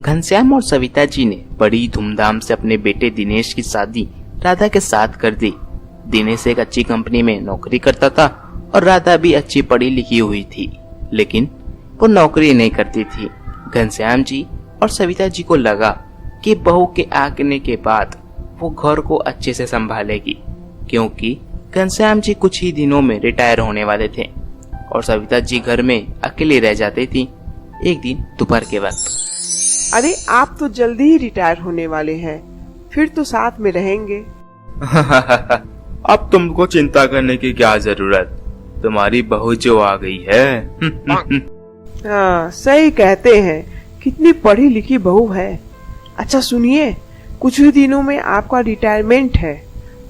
घनश्याम और सविता जी ने बड़ी धूमधाम से अपने बेटे दिनेश की शादी राधा के साथ कर दी। दिनेश एक अच्छी कंपनी में नौकरी करता था और राधा भी अच्छी पढ़ी लिखी हुई थी, लेकिन वो नौकरी नहीं करती थी। घनश्याम जी और सविता जी को लगा कि बहू के आने के बाद वो घर को अच्छे से संभालेगी, क्योंकि घनश्याम जी कुछ ही दिनों में रिटायर होने वाले थे और सविता जी घर में अकेली रह जाती थी। एक दिन दोपहर के वक्त, अरे आप तो जल्दी ही रिटायर होने वाले हैं, फिर तो साथ में रहेंगे। अब तुमको चिंता करने की क्या जरूरत, तुम्हारी बहू जो आ गई है। हाँ सही कहते हैं, कितनी पढ़ी लिखी बहू है। अच्छा सुनिए, कुछ ही दिनों में आपका रिटायरमेंट है,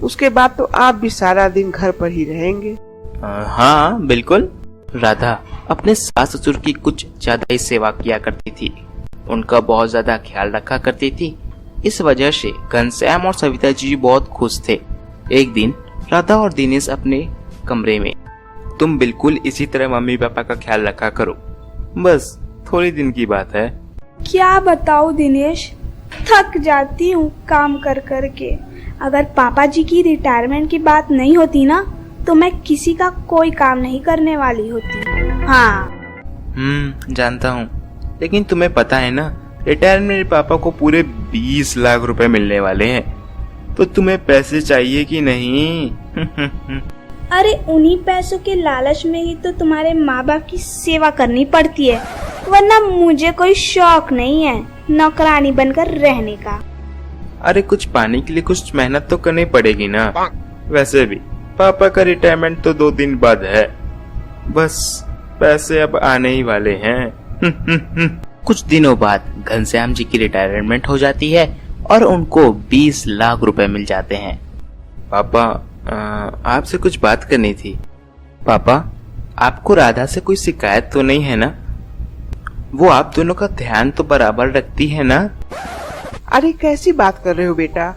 उसके बाद तो आप भी सारा दिन घर पर ही रहेंगे। हाँ बिल्कुल। राधा अपने सास ससुर की कुछ ज्यादा ही सेवा किया करती थी, उनका बहुत ज्यादा ख्याल रखा करती थी। इस वजह से घनश्याम और सविता जी बहुत खुश थे। एक दिन राधा और दिनेश अपने कमरे में, तुम बिल्कुल इसी तरह मम्मी पापा का ख्याल रखा करो, बस थोड़ी दिन की बात है। क्या बताओ दिनेश, थक जाती हूँ काम कर कर के। अगर पापा जी की रिटायरमेंट की बात नहीं होती ना, तो मैं किसी का कोई काम नहीं करने वाली होती। हाँ जानता हूँ, लेकिन तुम्हें पता है ना, रिटायरमेंट मेरे पापा को पूरे 20 लाख रुपए मिलने वाले हैं, तो तुम्हें पैसे चाहिए कि नहीं? अरे उन्हीं पैसों के लालच में ही तो तुम्हारे माँ बाप की सेवा करनी पड़ती है, वरना मुझे कोई शौक नहीं है नौकरानी बनकर रहने का। अरे कुछ पाने के लिए कुछ मेहनत तो करनी पड़ेगी ना। वैसे भी पापा का रिटायरमेंट तो 2 दिन बाद है, बस पैसे अब आने ही वाले हैं। कुछ दिनों बाद घनश्याम जी की रिटायरमेंट हो जाती है और उनको 20 लाख रुपए मिल जाते हैं। पापा आपसे कुछ बात करनी थी। पापा, आपको राधा से कोई शिकायत तो नहीं है ना? वो आप दोनों का ध्यान तो बराबर रखती है ना? अरे कैसी बात कर रहे हो बेटा,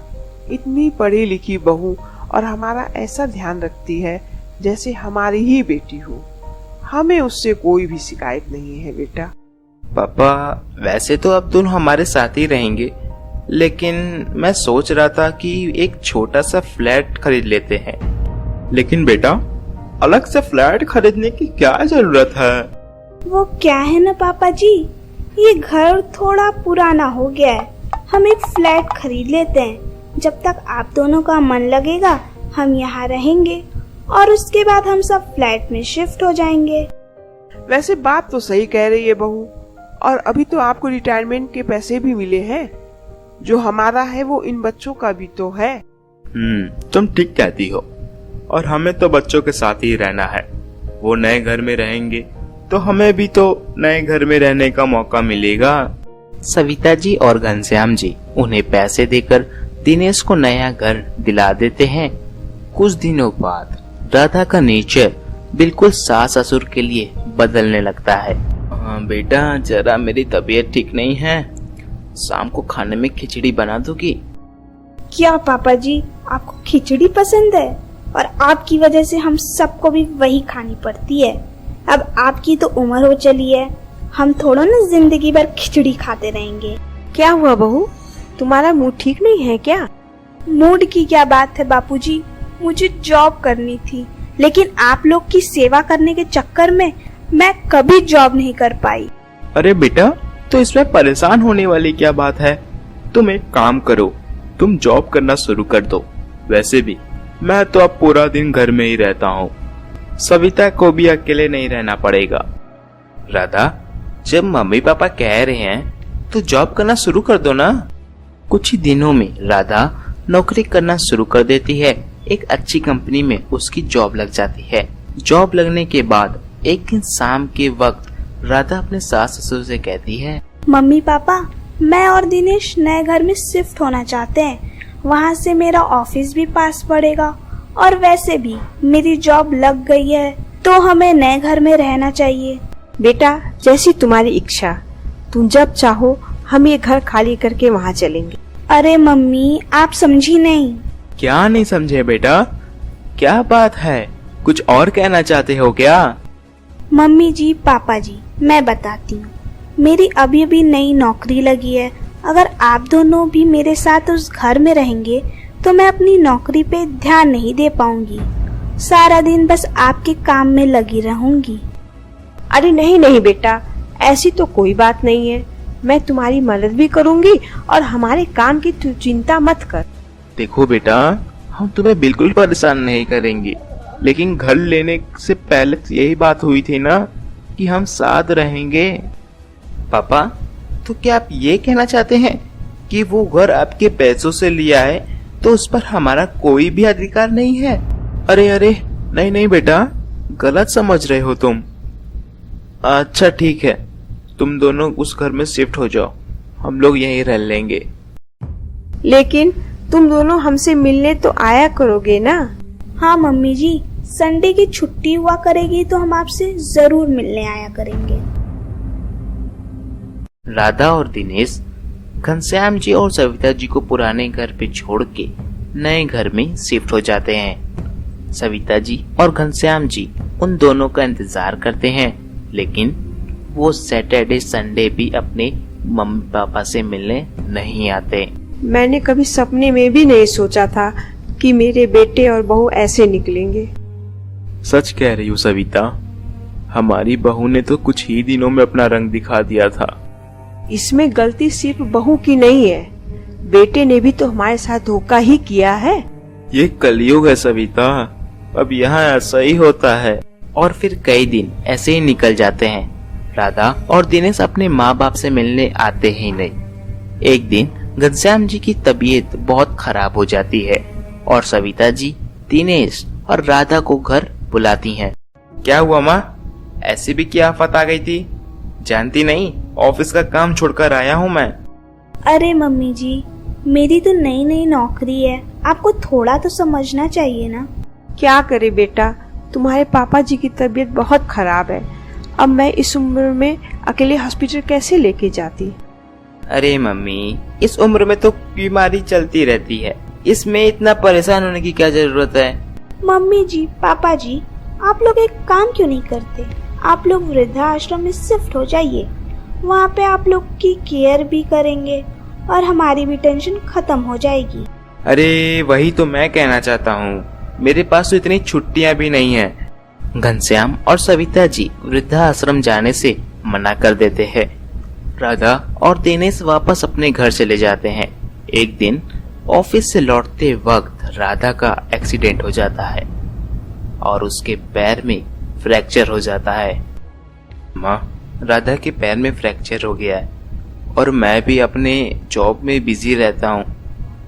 इतनी पढ़ी लिखी बहू और हमारा ऐसा ध्यान रखती है जैसे हमारी ही बेटी हो। हमें उससे कोई भी शिकायत नहीं है बेटा। पापा, वैसे तो अब दोनों हमारे साथ ही रहेंगे, लेकिन मैं सोच रहा था कि एक छोटा सा फ्लैट खरीद लेते हैं। लेकिन बेटा, अलग से फ्लैट खरीदने की क्या जरूरत है? वो क्या है ना पापा जी, ये घर थोड़ा पुराना हो गया है, हम एक फ्लैट खरीद लेते हैं। जब तक आप दोनों का मन लगेगा हम यहाँ रहेंगे और उसके बाद हम सब फ्लैट में शिफ्ट हो जाएंगे। वैसे बात तो सही कह रही है बहू, और अभी तो आपको रिटायरमेंट के पैसे भी मिले हैं, जो हमारा है वो इन बच्चों का भी तो है। तुम ठीक कहती हो, और हमें तो बच्चों के साथ ही रहना है। वो नए घर में रहेंगे तो हमें भी तो नए घर में रहने का मौका मिलेगा। सविता जी और घनश्याम जी उन्हें पैसे देकर दिनेश को नया घर दिला देते हैं। कुछ दिनों बाद राधा का नेचर बिल्कुल सास ससुर के लिए बदलने लगता है। हाँ बेटा, जरा मेरी तबीयत ठीक नहीं है, शाम को खाने में खिचड़ी बना दोगी? क्या पापा जी, आपको खिचड़ी पसंद है? और आपकी वजह से हम सबको भी वही खानी पड़ती है। अब आपकी तो उम्र हो चली है, हम थोड़ा ना जिंदगी भर खिचड़ी खाते रहेंगे। क्या हुआ बहू, तुम्हारा मूड ठीक नहीं है क्या? मूड की क्या बात है बापूजी, मुझे जॉब करनी थी, लेकिन आप लोग की सेवा करने के चक्कर में मैं कभी जॉब नहीं कर पाई। अरे बेटा, तो इसमें परेशान होने वाली क्या बात है? तुम एक काम करो, तुम जॉब करना शुरू कर दो। वैसे भी मैं तो अब पूरा दिन घर में ही रहता हूँ, सविता को भी अकेले नहीं रहना पड़ेगा। राधा, जब मम्मी पापा कह रहे हैं तो जॉब करना शुरू कर दो ना। कुछ ही दिनों में राधा नौकरी करना शुरू कर देती है। एक अच्छी कंपनी में उसकी जॉब लग जाती है। जॉब लगने के बाद एक दिन शाम के वक्त राधा अपने सास ससुर से कहती है, मम्मी पापा, मैं और दिनेश नए घर में शिफ्ट होना चाहते हैं। वहाँ से मेरा ऑफिस भी पास पड़ेगा और वैसे भी मेरी जॉब लग गई है, तो हमें नए घर में रहना चाहिए। बेटा, जैसी तुम्हारी इच्छा, तुम जब चाहो हम ये घर खाली करके वहाँ चलेंगे। अरे मम्मी, आप समझी नहीं। क्या नहीं समझे बेटा, क्या बात है, कुछ और कहना चाहते हो क्या? मम्मी जी, पापा जी, मैं बताती हूँ। मेरी अभी अभी नई नौकरी लगी है। अगर आप दोनों भी मेरे साथ उस घर में रहेंगे तो मैं अपनी नौकरी पे ध्यान नहीं दे पाऊंगी। सारा दिन बस आपके काम में लगी रहूंगी। अरे नहीं नहीं बेटा, ऐसी तो कोई बात नहीं है। मैं तुम्हारी मदद भी करूंगी और हमारे काम की तू चिंता मत कर। देखो बेटा, हम तुम्हें बिल्कुल परेशान नहीं करेंगे, लेकिन घर लेने से पहले यही बात हुई थी ना कि हम साथ रहेंगे। पापा, तो क्या आप ये कहना चाहते हैं कि वो घर आपके पैसों से लिया है तो उस पर हमारा कोई भी अधिकार नहीं है? अरे अरे, नहीं नहीं बेटा, गलत समझ रहे हो तुम। अच्छा ठीक है, तुम दोनों उस घर में शिफ्ट हो जाओ, हम लोग यहीं रह लेंगे। लेकिन तुम दोनों हमसे मिलने तो आया करोगे ना? हाँ मम्मी जी, संडे की छुट्टी हुआ करेगी तो हम आपसे जरूर मिलने आया करेंगे। राधा और दिनेश घनश्याम जी और सविता जी को पुराने घर पे छोड़ के नए घर में शिफ्ट हो जाते हैं। सविता जी और घनश्याम जी उन दोनों का इंतजार करते हैं, लेकिन वो सैटरडे संडे भी अपने मम्मी पापा से मिलने नहीं आते। मैंने कभी सपने में भी नहीं सोचा था कि मेरे बेटे और बहू ऐसे निकलेंगे। सच कह रही हो सविता, हमारी बहू ने तो कुछ ही दिनों में अपना रंग दिखा दिया था। इसमें गलती सिर्फ बहू की नहीं है, बेटे ने भी तो हमारे साथ धोखा ही किया है। ये कलयुग है सविता, अब यहाँ ऐसा ही होता है। और फिर कई दिन ऐसे ही निकल जाते हैं। राधा और दिनेश अपने माँ बाप से मिलने आते ही नहीं। एक दिन घनश्याम जी की तबीयत बहुत खराब हो जाती है और सविता जी दिनेश और राधा को घर बुलाती हैं। क्या हुआ माँ, ऐसी भी क्या आफत आ गई थी? जानती नहीं, ऑफिस का काम छोड़कर आया हूँ मैं। अरे मम्मी जी, मेरी तो नई नई नौकरी है, आपको थोड़ा तो समझना चाहिए ना। क्या करे बेटा, तुम्हारे पापा जी की तबीयत बहुत खराब है। अब मैं इस उम्र में अकेले हॉस्पिटल कैसे लेके जाती? अरे मम्मी, इस उम्र में तो बीमारी चलती रहती है, इसमें इतना परेशान होने की क्या जरूरत है? मम्मी जी, पापा जी, आप लोग एक काम क्यों नहीं करते? आप लोग वृद्धाश्रम में शिफ्ट हो जाइए। वहाँ पे आप लोग की केयर भी करेंगे और हमारी भी टेंशन खत्म हो जाएगी। अरे वही तो मैं कहना चाहता हूँ, मेरे पास तो इतनी छुट्टियाँ भी नहीं है। घनश्याम और सविता जी वृद्धाश्रम जाने से मना कर देते हैं। राधा और दिनेश वापस अपने घर चले जाते हैं। एक दिन ऑफिस से लौटते वक्त राधा का एक्सीडेंट हो जाता है और उसके पैर में फ्रैक्चर हो जाता है। माँ, राधा के पैर में फ्रैक्चर हो गया है और मैं भी अपने जॉब में बिजी रहता हूँ,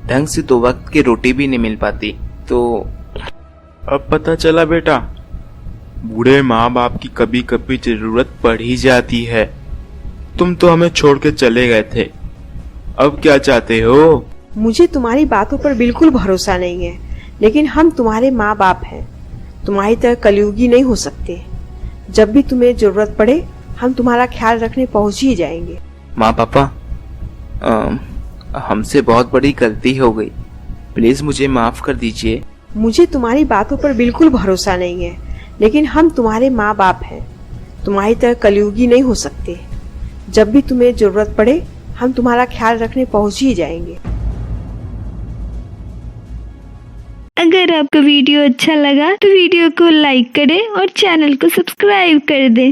ढंग से तो वक्त की रोटी भी नहीं मिल पाती। तो अब पता चला बेटा, बूढ़े माँ बाप की कभी कभी जरूरत पड़ ही जाती है। तुम तो हमें छोड़ के चले गए थे, अब क्या चाहते हो? मुझे तुम्हारी बातों पर बिल्कुल भरोसा नहीं है, लेकिन हम तुम्हारे माँ बाप हैं, तुम्हारी तरह कलयुगी नहीं हो सकते। जब भी तुम्हें जरूरत पड़े हम तुम्हारा ख्याल रखने पहुँच ही जाएंगे। माँ पापा, हमसे बहुत बड़ी गलती हो गई, प्लीज मुझे माफ कर दीजिए। मुझे तुम्हारी बातों पर बिल्कुल भरोसा नहीं है, लेकिन हम तुम्हारे माँ बाप हैं, तुम्हारी तरह कलयुगी नहीं हो सकते। जब भी तुम्हें जरूरत पड़े हम तुम्हारा ख्याल रखने पहुँच ही जाएंगे। अगर आपको वीडियो अच्छा लगा तो वीडियो को लाइक करें और चैनल को सब्सक्राइब कर दें।